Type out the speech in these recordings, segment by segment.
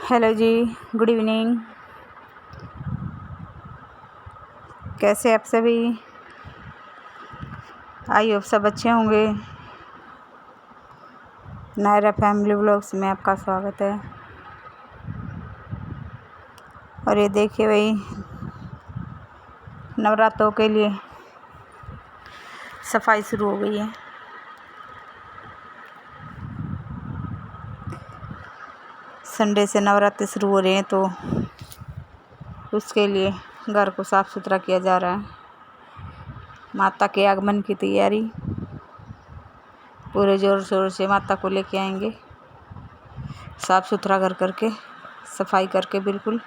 Hello जी, good evening. कैसे आप सभी? आई होप सब अच्छे होंगे। नायरा फैमिली व्लॉग्स में आपका स्वागत है। और ये देखिए भाई, नवरात्रों के लिए सफाई शुरू हो गई है। संडे से नवरात्रि शुरू हो रहे हैं तो उसके लिए घर को साफ़ सुथरा किया जा रहा है। माता के आगमन की तैयारी पूरे ज़ोर शोर से माता को लेके आएंगे, साफ़ सुथरा घर करके, सफाई करके, बिल्कुल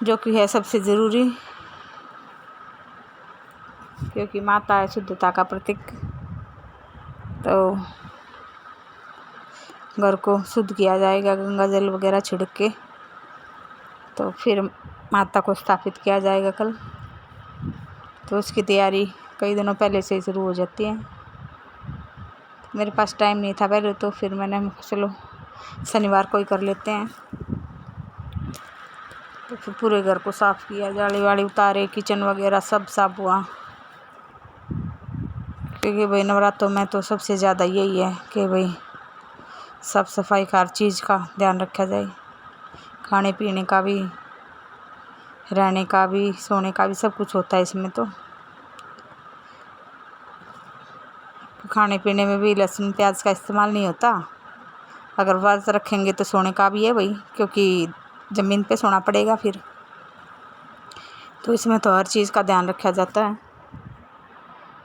जो कि है सबसे ज़रूरी, क्योंकि माता है शुद्धता का प्रतीक। तो घर को शुद्ध किया जाएगा गंगा जल वगैरह छिड़क के, तो फिर माता को स्थापित किया जाएगा कल। तो उसकी तैयारी कई दिनों पहले से ही शुरू हो जाती है। मेरे पास टाइम नहीं था पहले, तो फिर मैंने चलो शनिवार को ही कर लेते हैं। तो फिर पूरे घर को साफ़ किया, जाली वाली उतारे, किचन वगैरह सब साफ हुआ, क्योंकि भाई नवरात्रों में तो सबसे ज़्यादा यही है कि भाई साफ़ सफाई का हर चीज़ का ध्यान रखा जाए। खाने पीने का भी, रहने का भी, सोने का भी, सब कुछ होता है इसमें। तो खाने पीने में भी लहसुन प्याज का इस्तेमाल नहीं होता। अगर व्रत रखेंगे तो सोने का भी है भाई, क्योंकि ज़मीन पे सोना पड़ेगा फिर। तो इसमें तो हर चीज़ का ध्यान रखा जाता है,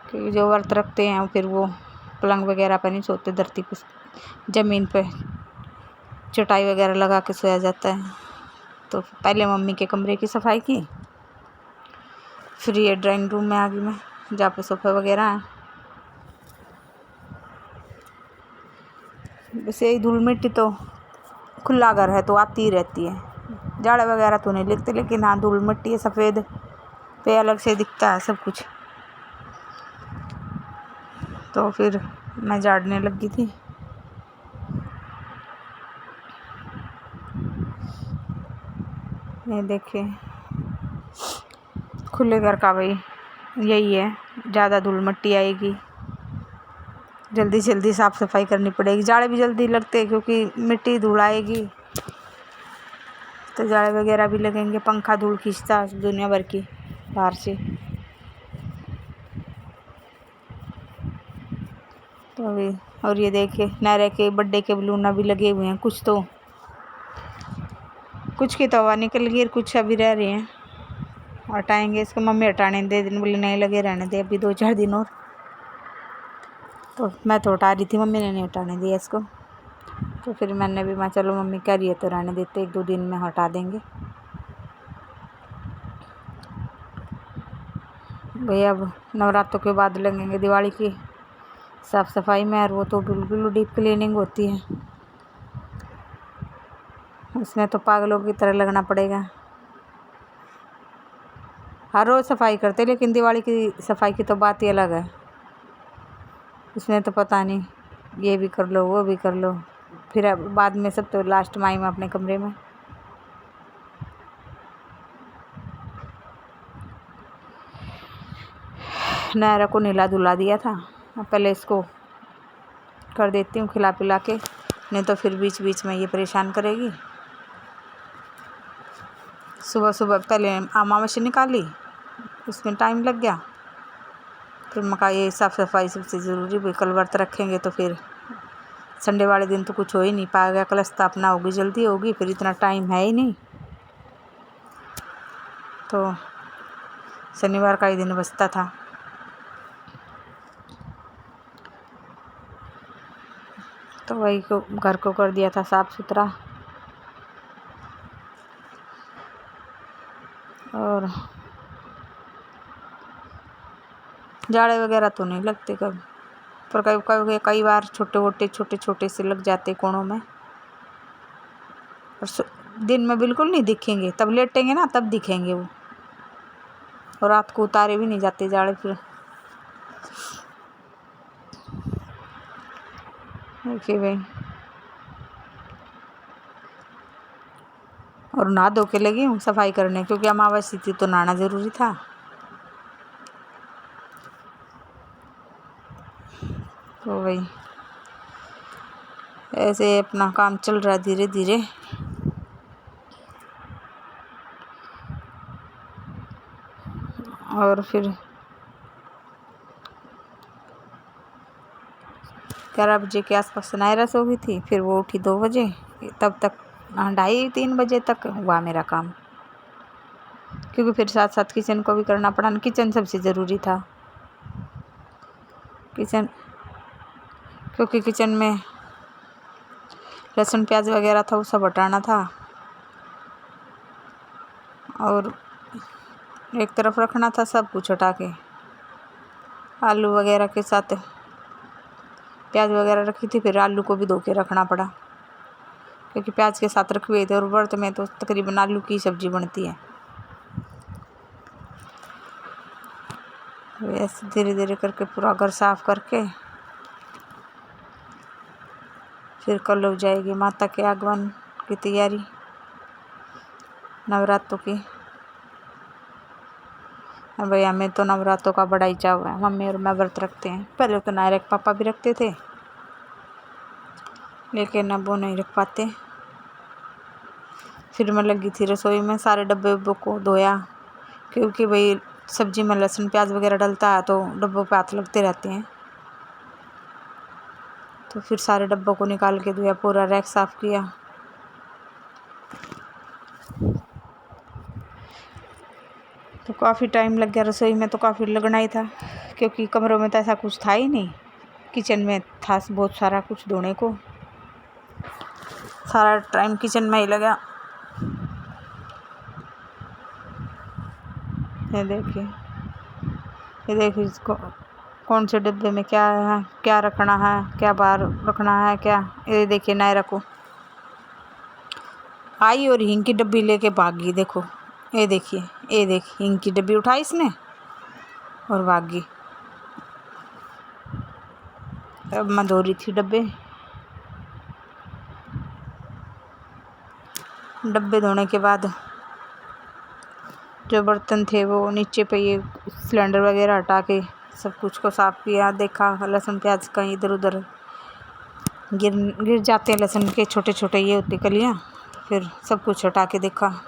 क्योंकि जो व्रत रखते हैं फिर वो पलंग वगैरह पर नहीं सोते, धरती पे, ज़मीन पे चटाई वगैरह लगा के सोया जाता है। तो पहले मम्मी के कमरे की सफाई की, फिर ये ड्राइंग रूम में आ गई मैं, जहाँ पे सोफे वगैरह हैं। बस यही धूल मिट्टी तो खुला घर है तो आती ही रहती है। झाड़े वगैरह तो नहीं लिखते, लेकिन हाँ धूल मिट्टी है सफ़ेद पे अलग से दिखता है सब कुछ। तो फिर मैं झाड़ने लगी थी। ये देखिए, खुले घर का भाई यही है, ज़्यादा धूल मिट्टी आएगी, जल्दी जल्दी साफ़ सफाई करनी पड़ेगी। जाड़े भी जल्दी लगते हैं क्योंकि मिट्टी धूल आएगी, तो जाड़े वगैरह भी लगेंगे। पंखा धूल खींचता दुनिया भर की बाहर से। तो अभी, और ये देखिए नायरा के बर्थडे के बलून अभी लगे हुए हैं, कुछ की तो हवा निकल गई और कुछ अभी रह रहे हैं। हटाएंगे इसको, मम्मी हटाने दे, दिन बोले नहीं लगे रहने दे अभी 2-4 दिन और। तो मैं तो हटा रही थी, मम्मी ने नहीं हटाने दिया इसको। तो फिर मैंने भी, मैं चलो मम्मी कह रही है तो रहने देते, 1-2 दिन में हटा देंगे भैया। अब नवरात्रों के बाद लगेंगे दिवाली की साफ़ सफाई में, और वो तो बिल्कुल डीप क्लीनिंग होती है, उसमें तो पागलों की तरह लगना पड़ेगा। हर रोज़ सफाई करते, लेकिन दिवाली की सफाई की तो बात ही अलग है। उसमें तो पता नहीं, ये भी कर लो वो भी कर लो, फिर अब बाद में सब तो लास्ट में आई मैं अपने कमरे में। नायरा को नहला धुला दिया था, अब पहले इसको कर देती हूँ खिला पिला के, नहीं तो फिर बीच बीच में ये परेशान करेगी। सुबह सुबह पहले अमावस्या निकाली, उसमें टाइम लग गया। फिर मैं कहा ये साफ़ सफाई सबसे ज़रूरी, भाई कल व्रत रखेंगे तो फिर संडे वाले दिन तो कुछ हो ही नहीं पाएगा। कल स्थापना होगी, जल्दी होगी, फिर इतना टाइम है ही नहीं। तो शनिवार का ही दिन बचता था। तो वही को घर को कर दिया था साफ़ सुथरा, और जाड़े वगैरह तो नहीं लगते कब, पर कई बार छोटे छोटे से लग जाते कोणों में। और दिन में बिल्कुल नहीं दिखेंगे, तब लेटेंगे ना तब दिखेंगे वो, और रात को उतारे भी नहीं जाते जाड़े। फिर देखिए भाई, और नहा धो के लगी हूँ सफाई करने, क्योंकि अमावस्या थी तो नहाना ज़रूरी था। तो वही ऐसे अपना काम चल रहा है धीरे धीरे। और फिर 11 बजे के आसपास नायरा सो गई थी, फिर वो उठी 2 बजे, तब तक 2:30-3 बजे तक हुआ मेरा काम, क्योंकि फिर साथ साथ किचन को भी करना पड़ा। किचन सबसे ज़रूरी था, किचन, क्योंकि किचन में लहसुन प्याज वगैरह था वो सब हटाना था और एक तरफ रखना था सब कुछ हटा के। आलू वगैरह के साथ प्याज वगैरह रखी थी, फिर आलू को भी धो के रखना पड़ा, क्योंकि प्याज के साथ रखे हुए थे। और व्रत में तो तकरीबन आलू की सब्ज़ी बनती है। ऐसे धीरे धीरे करके पूरा घर साफ करके फिर कल हो जाएगी माता के आगमन की तैयारी, नवरात्रों की। भाई हमें तो नवरात्रों का बड़ा ही चाव है, मम्मी और मैं व्रत रखते हैं। पहले तो नायरा के पापा भी रखते थे, लेकिन अब वो नहीं रख पाते। फिर मैं लगी थी रसोई में, सारे डब्बे उब्बों को धोया, क्योंकि भाई सब्जी में लहसुन प्याज वगैरह डलता है तो डब्बों पे हाथ लगते रहते हैं। तो फिर सारे डब्बों को निकाल के धोया, पूरा रैक साफ़ किया। तो काफ़ी टाइम लग गया रसोई में, तो काफ़ी लगना ही था, क्योंकि कमरों में तो ऐसा कुछ था ही नहीं। किचन में था बहुत सारा कुछ धोने को, सारा टाइम किचन में ही लगा। ये देखिए इसको कौन से डिब्बे में क्या है, क्या रखना है, क्या बाहर रखना है, क्या। ये देखिए नायरा को आई और हींग की डब्बी लेके भाग गई। देखो ये देखिए हींग की डब्बी उठाई इसने और भाग गई। अब मैं धो रही थी डब्बे धोने के बाद जो बर्तन थे वो नीचे पे ये सिलेंडर वगैरह हटा के सब कुछ को साफ़ किया। देखा लहसुन प्याज कहीं इधर उधर गिर जाते हैं, लहसुन के छोटे छोटे ये होते कलियाँ। फिर सब कुछ हटा के देखा,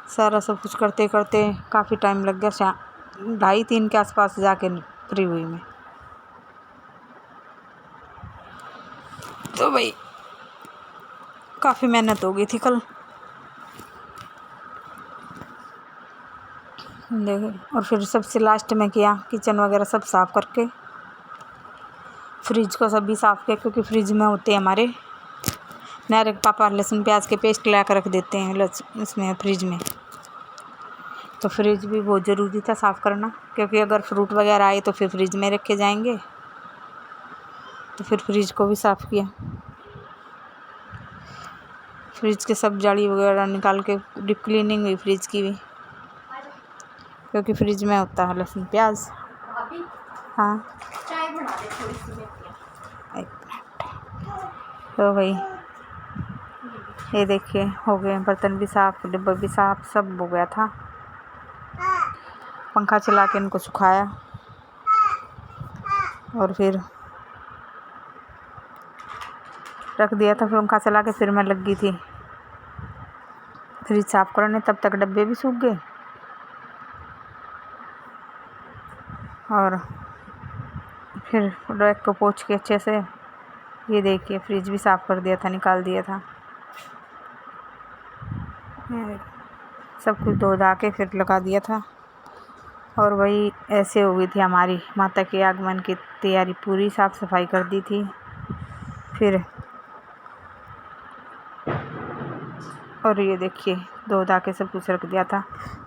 सारा सब कुछ करते करते काफ़ी टाइम लग गया। 2:30-3 के आसपास जाके फ्री हुई मैं। तो भाई काफ़ी मेहनत हो गई थी कल, देखो। और फिर सबसे लास्ट में किया किचन वगैरह सब साफ़ करके, फ्रिज को सब भी साफ़ किया, क्योंकि फ्रिज में होते हैं हमारे नायरा के पापा लहसुन प्याज के पेस्ट ला कर रख देते हैं इसमें फ्रिज में। तो फ्रिज भी बहुत ज़रूरी था साफ़ करना, क्योंकि अगर फ्रूट वगैरह आए तो फिर फ्रिज में रखे जाएंगे। तो फिर फ्रिज को भी साफ़ किया, फ्रिज के सब जाली वगैरह निकाल के डीप क्लीनिंग हुई फ्रिज की भी, क्योंकि फ्रिज में होता है लहसुन प्याज। हाँ चाय बना दे थोड़ी सी। एक मिनट। तो भाई ये देखिए हो गए बर्तन भी साफ़, डिब्बा भी साफ़, सब हो गया था। पंखा चला के इनको सुखाया और फिर रख दिया था। फिर पंखा चला के फिर मैं लग गई थी फ्रिज साफ़ करने, तब तक डब्बे भी सूख गए। और फिर रैक को पोंछ के अच्छे से ये देखिए फ्रिज भी साफ़ कर दिया था, निकाल दिया था। सब कुछ धो धा के फिर लगा दिया था। और वही ऐसे हो गई थी हमारी माता के आगमन की तैयारी पूरी, साफ़ सफाई कर दी थी। फिर और ये देखिए धो धा के सब कुछ रख दिया था।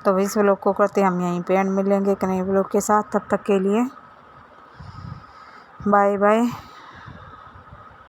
तो इस व्लॉग को करते हम यहीं पे एंड, मिलेंगे एक नए व्लॉग के साथ। तब तक के लिए बाय बाय।